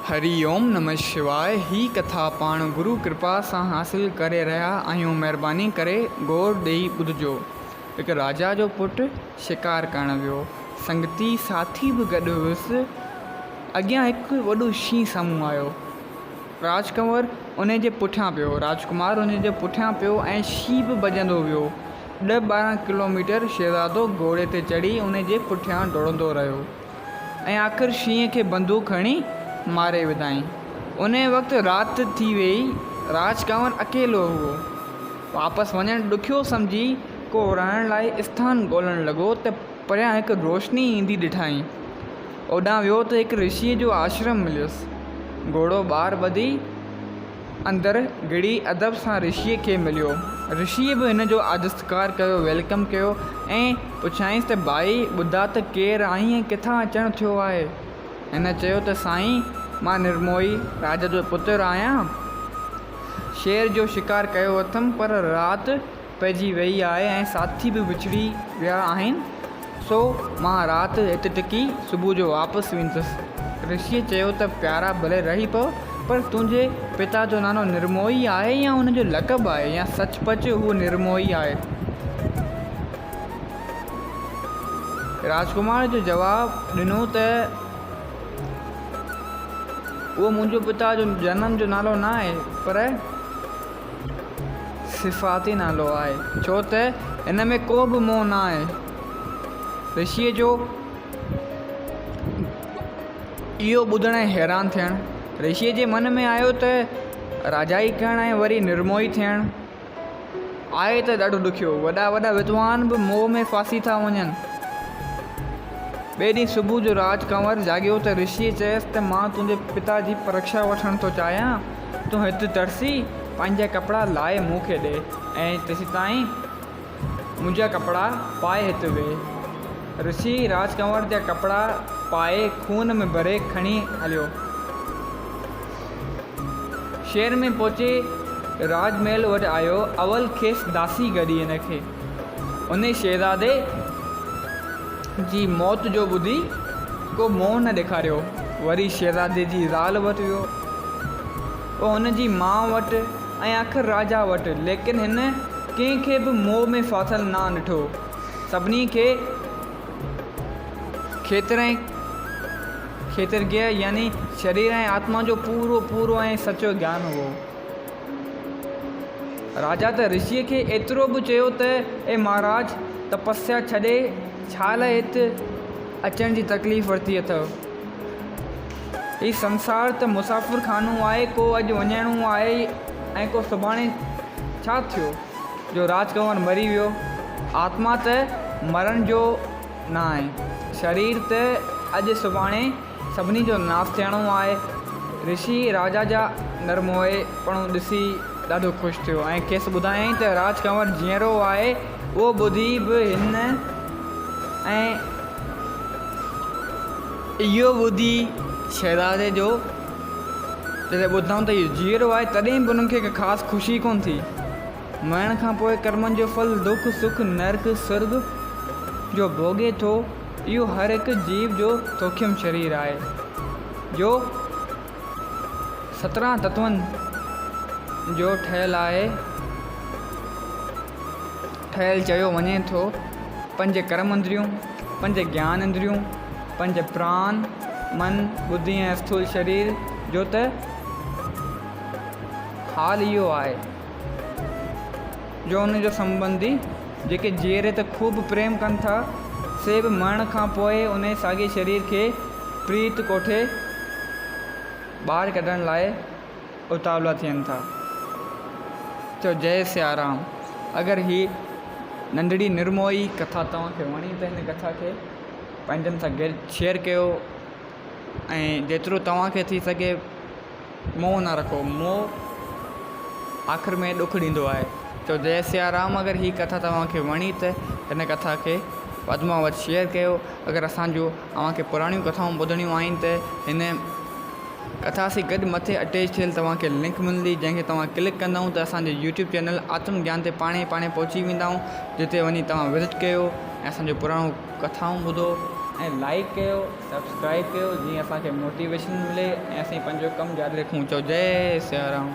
हरि ओम नमः शिवाय। ही कथा पाण गुरु कृपा सां हासिल करे रहिया आहियूं। महिरबानी करे गौर ॾेई ॿुधिजो। हिकु राजा जो पुटु शिकार करणु वियो। संगती साथी बि गॾु हुयुसि। अॻियां हिकु वॾो शींहुं साम्हूं आयो। राजकुंवर उन जे पुठियां पियो। राजकुमार उन जे पुठियां पियो ऐं शींहुं बि भॼंदो वियो। 10-12 किलोमीटर शहज़ादो घोड़े ते चढ़ी उन जे पुठियां डोड़ंदो रहियो ऐं आख़िर शींहं खे बंदूक खणी मारे विधाईं। उन वक़्तु राति थी वई। राजकुंवर अकेलो हुओ। वापसि वञणु ॾुखियो सम्झी को रहण लाइ स्थान ॻोल्हणु लॻो त परियां हिकु रोशनी ईंदी ॾिठाई। ओॾां वियो त हिकु ऋषीअ जो आश्रम मिलियुसि। घोड़ो ॿार ॿधी अंदरि गिड़ी अदब सां ऋषीअ खे मिलियो। ऋषीअ बि हिन जो आदर सत्कार कयो, वेलकम कयो ऐं पुछाईंसि त भाई ॿुधा त केरु आहीं ऐं किथां अचणु थियो आहे। हिन चयो त साईं, मां निर्मोही राजा जो पुत्रु आहियां। शेर जो शिकार कयो अथमि, पर राति पइजी वई आहे ऐं साथी बि विछड़ी विया आहिनि, सो मां राति हिते टिकी सुबुह जो वापसि वेंदुसि। ऋषिअ चयो त प्यारा भले रही पओ, पर तुंहिंजे पिता जो नालो निर्मोही आहे या हुनजो लक़ब आहे, या सचपचु उहो निर्मोही आहे? राजकुमार जो जवाबु ॾिनो त उहो मुंहिंजो पिता जो जनम जो नालो न आहे, पर सिफ़ाती नालो आहे, छो त हिन में को बि मोह न आहे। ऋषिअ जो इहो ॿुधण ऐं हैरान थियणु ऋषिअ जे मन में आयो त राजाई करणु ऐं वरी निर्मोही थियणु आहे त ॾाढो ॾुखियो। वॾा वॾा विद्वान बि मोह में फासी था वञनि। ॿिए ॾींहुं सुबुह जो राजकुंवर जाॻियो त ऋषिअ चयसि त मां तुंहिंजे पिता जी परीक्षा वठणु थो चाहियां। तूं हिते तरसी पंहिंजा कपिड़ा लाहे मूंखे ॾे ऐं तेसि ताईं मुंहिंजा कपिड़ा पाए हिते वेह। ऋषि राजकुंवर जा कपिड़ा पाए खून में भरे खणी हलियो। शहर में पहुचे राजमहल वटि आयो। अवल खेसि दासी गॾी हिनखे। उन शहज़ादे जी मौत जो ॿुधी को मोह न ॾेखारियो। वरी शहज़ादे जी ज़ाल वटि वियो, पोइ हुन जी माउ वटि ऐं आख़िर राजा वटि, लेकिन हिन कंहिंखे बि मोह में फाथल न ॾिठो। सभिनी खे खेतरज्ञ यानी शरीर ऐं आत्मा जो पूरो ऐं सचो ज्ञान हुओ। राजा त ऋषिअ खे एतिरो बि चयो त ए महाराज, तपस्या छॾे छा लाइ हिते अचण जी तकलीफ़ वरिती अथव? हीउ संसार त मुसाफ़िर खानो आहे। को अॼु वञिणो आहे ऐं को सुभाणे छा थियो जो राजकुंवर मरी वियो। आत्मा त मरण जो न आहे। शरीर त अॼु सुभाणे सभिनी जो नाश थियणो आहे। ऋषि राजा जा नरमोहेपणो ॾिसी ॾाढो ख़ुशि थियो ऐं खेसि ॿुधायईं त राजकुंवर जीअरो आहे। उहो ॿुधी बि हिन ऐं इहो ॿुधी शहज़ादे जो जॾहिं ॿुधऊं त इहो जीअरो आहे, तॾहिं बि उन्हनि खे हिकु ख़ासि ख़ुशी कोन थी। मरण खां पोइ कर्मनि जो फल दुख सुख नर्क स्वर्ग जो भोॻे थो। इहो हर हिकु जीव जो तोखियम शरीर आहे, जो 17 तत्वनि जो ठहियलु आहे। ठहियलु चयो वञे थो। 5 कर्म इंद्रियूं, 5 ज्ञान इंद्रियूं, 5 प्राण, मन, बुद्धि ऐं स्थूल शरीर जो त हाल इहो आहे जो उन जो संबंधी जेके जीअरे त ख़ूब प्रेम कनि था, से बि मरण खां पोइ उन साॻे शरीर खे प्रीत कोठे ॿाहिरि कढण लाइ उतावला थियनि था। चओ जय सियाराम। अगरि ही नंढड़ी निर्मोही कथा तव्हांखे वणी त हिन कथा खे पंहिंजनि सां गॾु शेयर कयो ऐं जेतिरो तव्हांखे थी सघे मोह न रखो। मोह आख़िर में ॾुख ॾींदो आहे। तो जय सियाराम। अगरि हीअ कथा तव्हांखे वणी त हिन कथा खे वधि मां वधि शेयर कयो। अगरि असांजो तव्हांखे पुराणियूं कथाऊं ॿुधणियूं आहिनि त हिन कथा सां गॾु मथे अटैच थियल तव्हांखे लिंक मिलंदी, जंहिंखे तव्हां क्लिक कंदव त असांजे यूट्यूब चैनल आत्म ज्ञान ते पाणे पहुची वेंदा, जिते वञी तव्हां विज़िट कयो ऐं असांजो पुराणो कथाऊं ॿुधो ऐं लाइक कयो, सब्सक्राइब कयो, जीअं असांखे मोटिवेशन मिले ऐं असीं पंहिंजो कमु जारी रखूं। चओ जय सिया राम।